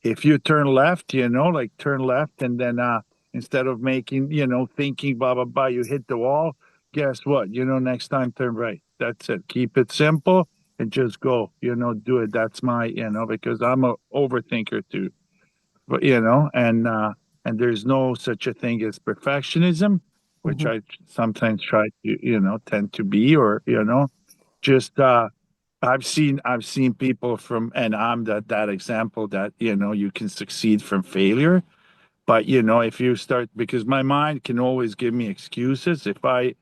If you turn left, turn left, and then instead of making, thinking blah blah blah, you hit the wall. Guess what? Next time turn right. That's it. Keep it simple. and just go, do it. That's my, because I'm a overthinker too, but and there's no such a thing as perfectionism, which Mhm. I sometimes try to, tend to be, or, just, I've seen people from, and I'm that example that, you can succeed from failure. But if you start, because my mind can always give me excuses. If I,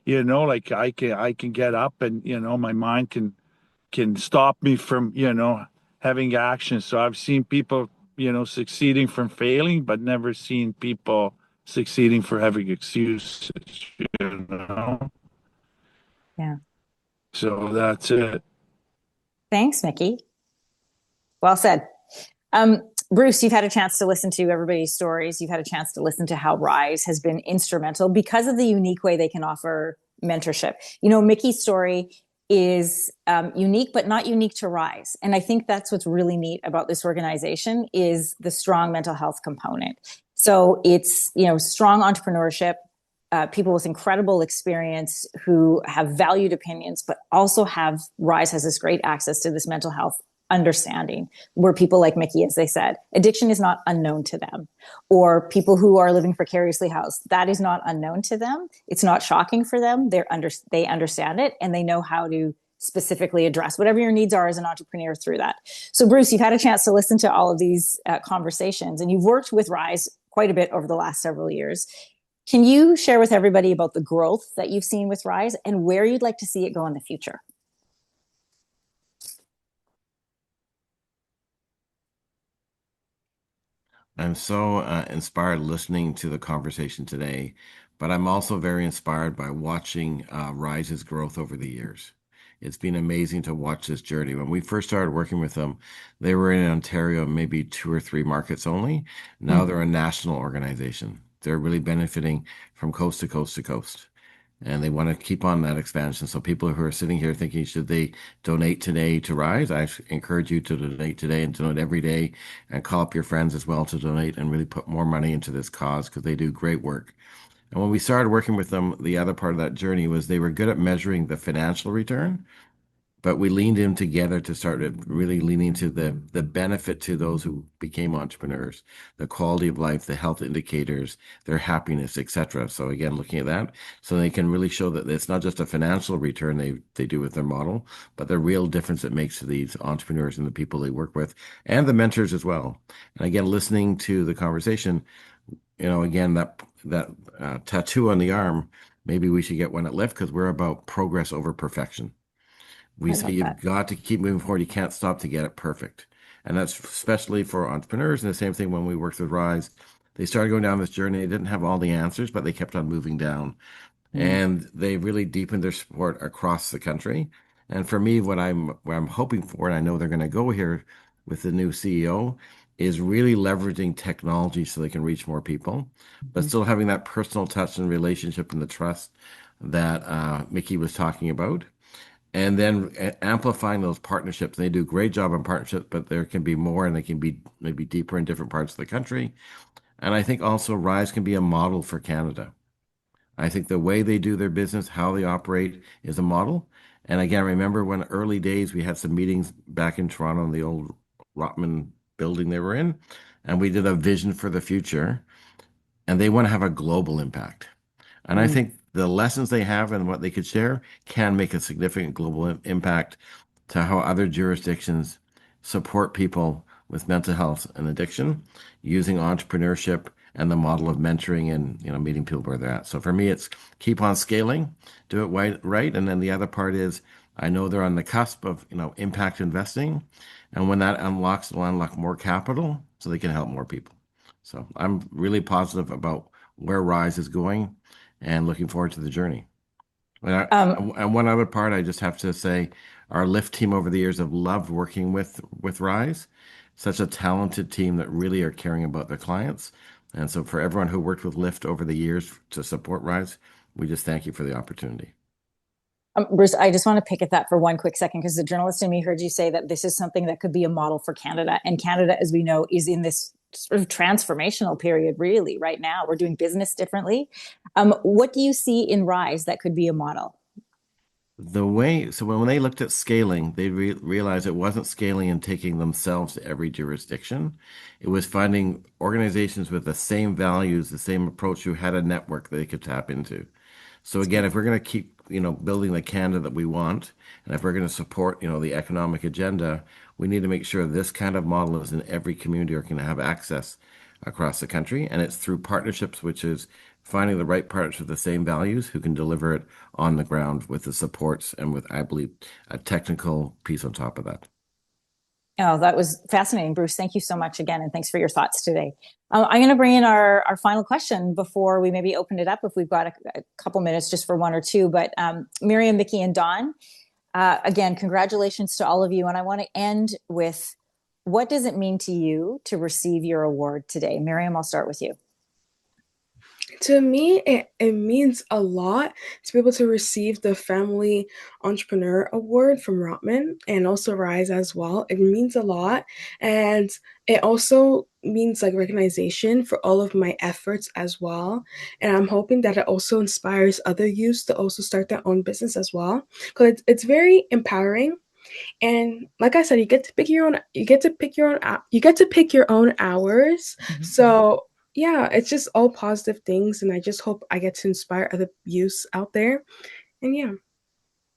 like I can get up and my mind can stop me from having action. So I've seen people succeeding from failing, but never seen people succeeding for having excuses. You know, Yeah. so that's it. Thanks, Mickey. Well said. Bruce, you've had a chance to listen to everybody's stories. You've had a chance to listen to how Rise has been instrumental because of the unique way they can offer mentorship. Mickey's story is unique, but not unique to Rise. And I think that's what's really neat about this organization is the strong mental health component. So it's, strong entrepreneurship, people with incredible experience who have valued opinions, but also Rise has this great access to this mental health understanding where people like Mickey, as they said, addiction is not unknown to them, or people who are living precariously housed, that is not unknown to them. It's not shocking for them. They understand it and they know how to specifically address whatever your needs are as an entrepreneur through that. So Bruce, you've had a chance to listen to all of these conversations and you've worked with Rise quite a bit over the last several years. Can you share with everybody about the growth that you've seen with Rise and where you'd like to see it go in the future? I'm so inspired listening to the conversation today, but I'm also very inspired by watching Rise's growth over the years. It's been amazing to watch this journey. When we first started working with them, they were in Ontario, maybe 2 or 3 markets only. Now they're a national organization. They're really benefiting from coast to coast to coast. And they want to keep on that expansion. So people who are sitting here thinking, should they donate today to Rise? I encourage you to donate today and donate every day and call up your friends as well to donate and really put more money into this cause because they do great work. And when we started working with them, the other part of that journey was they were good at measuring the financial return, but we leaned in together to start really leaning to the benefit to those who became entrepreneurs, the quality of life, the health indicators, their happiness, etc. So again, looking at that, so they can really show that it's not just a financial return they do with their model, but the real difference it makes to these entrepreneurs and the people they work with, and the mentors as well. And again, listening to the conversation, again that tattoo on the arm, maybe we should get one at Lyft because we're about progress over perfection. We I say love you've that. got to keep moving forward. You can't stop to get it perfect. And that's especially for entrepreneurs. And the same thing when we worked with Rise. They started going down this journey. They didn't have all the answers, but they kept on moving down. And they really deepened their support across the country. And for me, what I'm hoping for, and I know they're going to go here with the new CEO, is really leveraging technology so they can reach more people, but still having that personal touch and relationship and the trust that Mickey was talking about, and then amplifying those partnerships. They do a great job on partnerships, but there can be more and they can be maybe deeper in different parts of the country. And I think also Rise can be a model for Canada. I think the way they do their business, how they operate is a model. And again, remember when early days we had some meetings back in Toronto in the old Rotman building they were in, and we did a vision for the future, and they want to have a global impact. And I think the lessons they have and what they could share can make a significant global impact to how other jurisdictions support people with mental health and addiction using entrepreneurship and the model of mentoring and meeting people where they're at. So for me, it's keep on scaling, do it right, and then the other part is I know they're on the cusp of impact investing, and when that unlocks, they'll unlock more capital so they can help more people. So I'm really positive about where Rise is going and looking forward to the journey. And one other part, I just have to say, our Lyft team over the years have loved working with Rise. Such a talented team that really are caring about their clients. And so for everyone who worked with Lyft over the years to support Rise, we just thank you for the opportunity. Bruce, I just want to pick at that for one quick second because the journalist in me heard you say that this is something that could be a model for Canada. And Canada, as we know, is in this sort of transformational period, really, right now. We're doing business differently. What do you see in Rise that could be a model? So when they looked at scaling, they realized it wasn't scaling and taking themselves to every jurisdiction. It was finding organizations with the same values, the same approach, who had a network they could tap into. So again, if we're going to keep, building the Canada that we want, and if we're going to support, the economic agenda, we need to make sure this kind of model is in every community or can have access across the country. And it's through partnerships, which is finding the right partners with the same values who can deliver it on the ground with the supports and with, I believe, a technical piece on top of that. Oh, that was fascinating, Bruce. Thank you so much again, and thanks for your thoughts today. I'm going to bring in our final question before we maybe open it up if we've got a couple minutes just for one or two. But Mariam, Mickey, and Don, again, congratulations to all of you. And I want to end with, what does it mean to you to receive your award today? Mariam, I'll start with you. To me, it means a lot to be able to receive the Family Entrepreneur Award from Rotman and also Rise as well. It means a lot. And it also means like recognition for all of my efforts as well. And I'm hoping that it also inspires other youths to also start their own business as well. Because it's very empowering. And like I said, you get to pick your own hours. Mm-hmm. So yeah, it's just all positive things, and I just hope I get to inspire other youths out there. And yeah.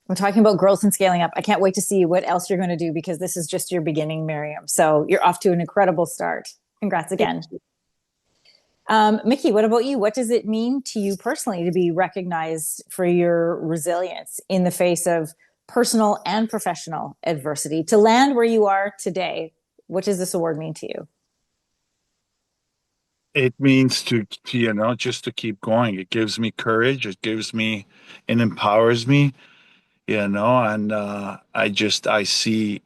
We're talking about growth and scaling up. I can't wait to see what else you're going to do, because this is just your beginning, Mariam. So you're off to an incredible start. Congrats again. Mickey, what about you? What does it mean to you personally to be recognized for your resilience in the face of personal and professional adversity, to land where you are today? What does this award mean to you? It means to just to keep going. It gives me courage. It empowers me, and I see,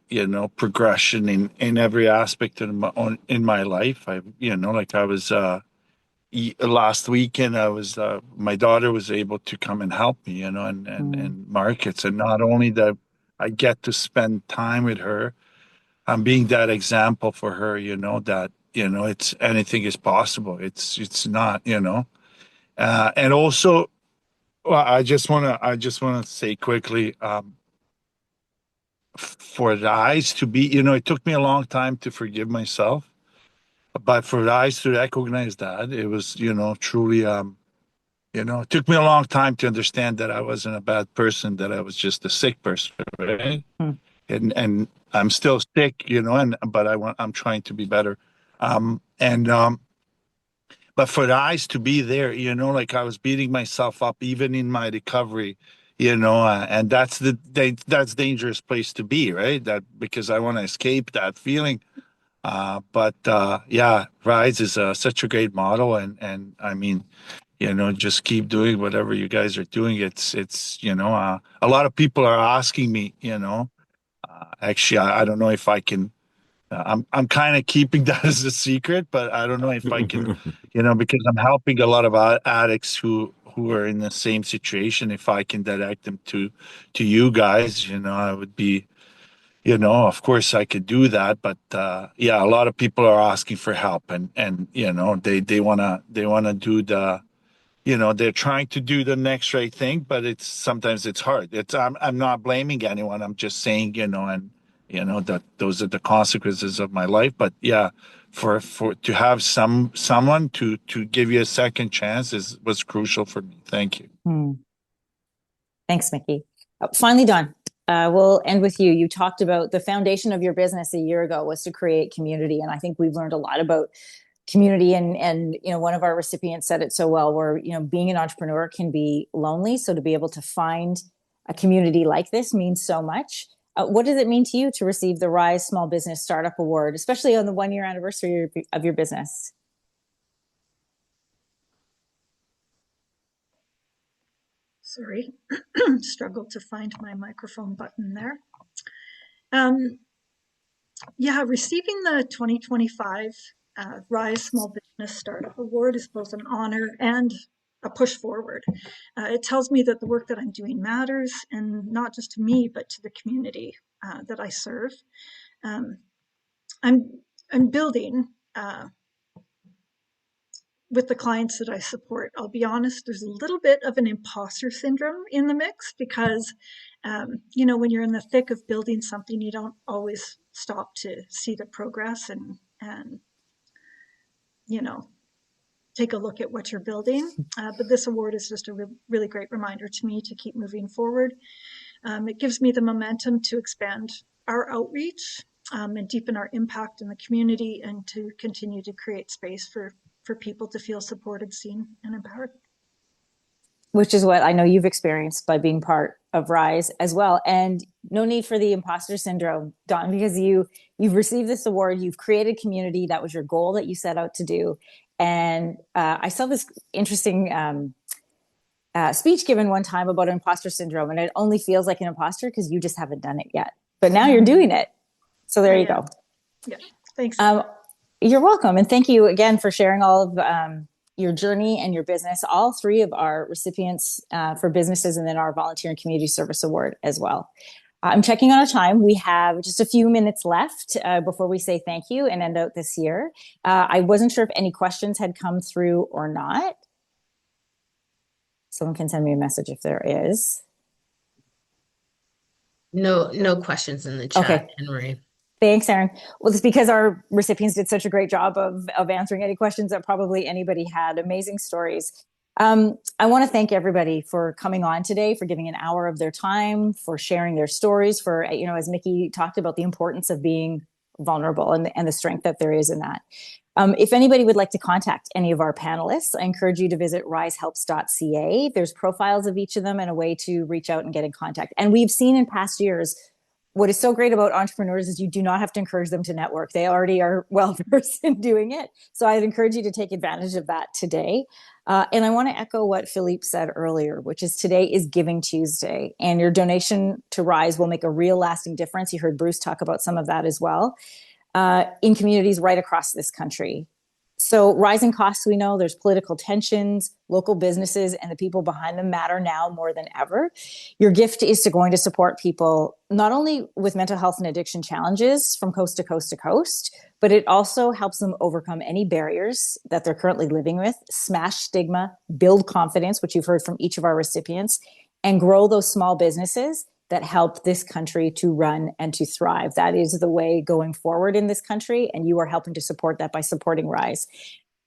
progression in every aspect in my life. I was last weekend, my daughter was able to come and help me, and markets. And not only that, I get to spend time with her. I'm being that example for her, that, it's anything is possible. It's not, and also, well, I just want to say quickly, for the eyes to be, it took me a long time to forgive myself, but for the eyes to recognize that, it was, truly, it took me a long time to understand that I wasn't a bad person, that I was just a sick person, right? Mm. And I'm still sick, but I'm trying to be better. But for the eyes to be there, like I was beating myself up even in my recovery, and that's dangerous place to be, right? That, because I want to escape that feeling. But yeah, Rise is such a great model, and I mean, just keep doing whatever you guys are doing. It's a lot of people are asking me, actually, I don't know if I can. I'm kind of keeping that as a secret, but I don't know if I can, because I'm helping a lot of addicts who are in the same situation. If I can direct them to you guys, I would be, of course I could do that. But yeah, a lot of people are asking for help, and they wanna do the, they're trying to do the next right thing, but sometimes it's hard. I'm not blaming anyone. I'm just saying, and that those are the consequences of my life. But yeah, for to have someone to give you a second chance was crucial for me. Thank you. Thanks, Mickey. Finally, Don, we'll end with you. You talked about the foundation of your business a year ago was to create community. And I think we've learned a lot about community, and one of our recipients said it so well, where being an entrepreneur can be lonely, so to be able to find a community like this means so much. What does it mean to you to receive the Rise Small Business Startup Award, especially on the 1-year anniversary of your business? Sorry, struggled to find my microphone button there. Yeah, receiving the 2025 Rise Small Business Startup Award is both an honor and a push forward. It tells me that the work that I'm doing matters, and not just to me, but to the community that I serve. I'm building with the clients that I support, I'll be honest, there's a little bit of an imposter syndrome in the mix because, when you're in the thick of building something, you don't always stop to see the progress and take a look at what you're building. But this award is just a really great reminder to me to keep moving forward. It gives me the momentum to expand our outreach and deepen our impact in the community and to continue to create space for people to feel supported, seen, and empowered. Which is what I know you've experienced by being part of Rise as well. And no need for the imposter syndrome, Dawn, because you've received this award, you've created community. That was your goal that you set out to do. And I saw this interesting speech given one time about imposter syndrome, and it only feels like an imposter because you just haven't done it yet. But now you're doing it. So there you go. Yeah, thanks. You're welcome. And thank you again for sharing all of your journey and your business, all three of our recipients for businesses, and then our Volunteer and Community Service Award as well. I'm checking on our time. We have just a few minutes left before we say thank you and end out this year. I wasn't sure if any questions had come through or not. Someone can send me a message if there is. No questions in the chat, okay. Anne-Marie. Thanks, Erin. Well, it's because our recipients did such a great job of answering any questions that probably anybody had. Amazing stories. I want to thank everybody for coming on today, for giving an hour of their time, for sharing their stories, for, as Mickey talked about, the importance of being vulnerable and the strength that there is in that. If anybody would like to contact any of our panelists, I encourage you to visit risehelps.ca. There's profiles of each of them and a way to reach out and get in contact. And we've seen in past years, what is so great about entrepreneurs is you do not have to encourage them to network. They already are well-versed in doing it. So I'd encourage you to take advantage of that today. And I want to echo what Philippe said earlier, which is today is Giving Tuesday, and your donation to Rise will make a real lasting difference. You heard Bruce talk about some of that as well, in communities right across this country. So rising costs, we know there's political tensions, local businesses and the people behind them matter now more than ever. Your gift is going to support people not only with mental health and addiction challenges from coast to coast to coast, but it also helps them overcome any barriers that they're currently living with, smash stigma, build confidence, which you've heard from each of our recipients, and grow those small businesses that help this country to run and to thrive. That is the way going forward in this country, and you are helping to support that by supporting Rise.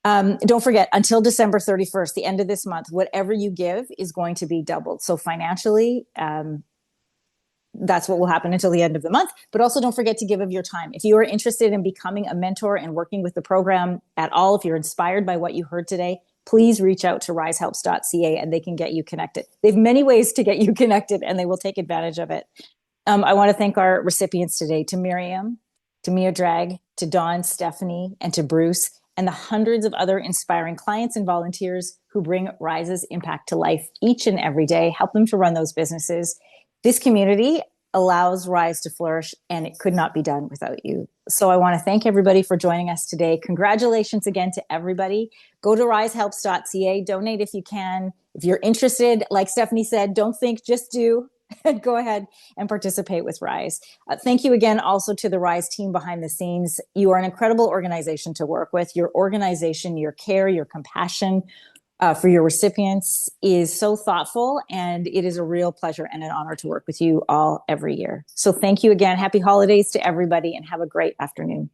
Don't forget, until December 31st, the end of this month, whatever you give is going to be doubled. So financially, that's what will happen until the end of the month. But also don't forget to give of your time. If you are interested in becoming a mentor and working with the program at all, if you're inspired by what you heard today, please reach out to risehelps.ca and they can get you connected. They have many ways to get you connected and they will take advantage of it. I want to thank our recipients today, to Mariam, to Miodrag, to Dawn, Stephanie, and to Bruce, and the hundreds of other inspiring clients and volunteers who bring Rise's impact to life each and every day, help them to run those businesses. This community allows Rise to flourish, and it could not be done without you. So I want to thank everybody for joining us today. Congratulations again to everybody. Go to risehelps.ca, donate if you can. If you're interested, like Stephanie said, don't think, just do. And go ahead and participate with Rise. Thank you again also to the Rise team behind the scenes. You are an incredible organization to work with. Your organization, your care, your compassion for your recipients is so thoughtful, and it is a real pleasure and an honor to work with you all every year. So thank you again. Happy holidays to everybody and have a great afternoon.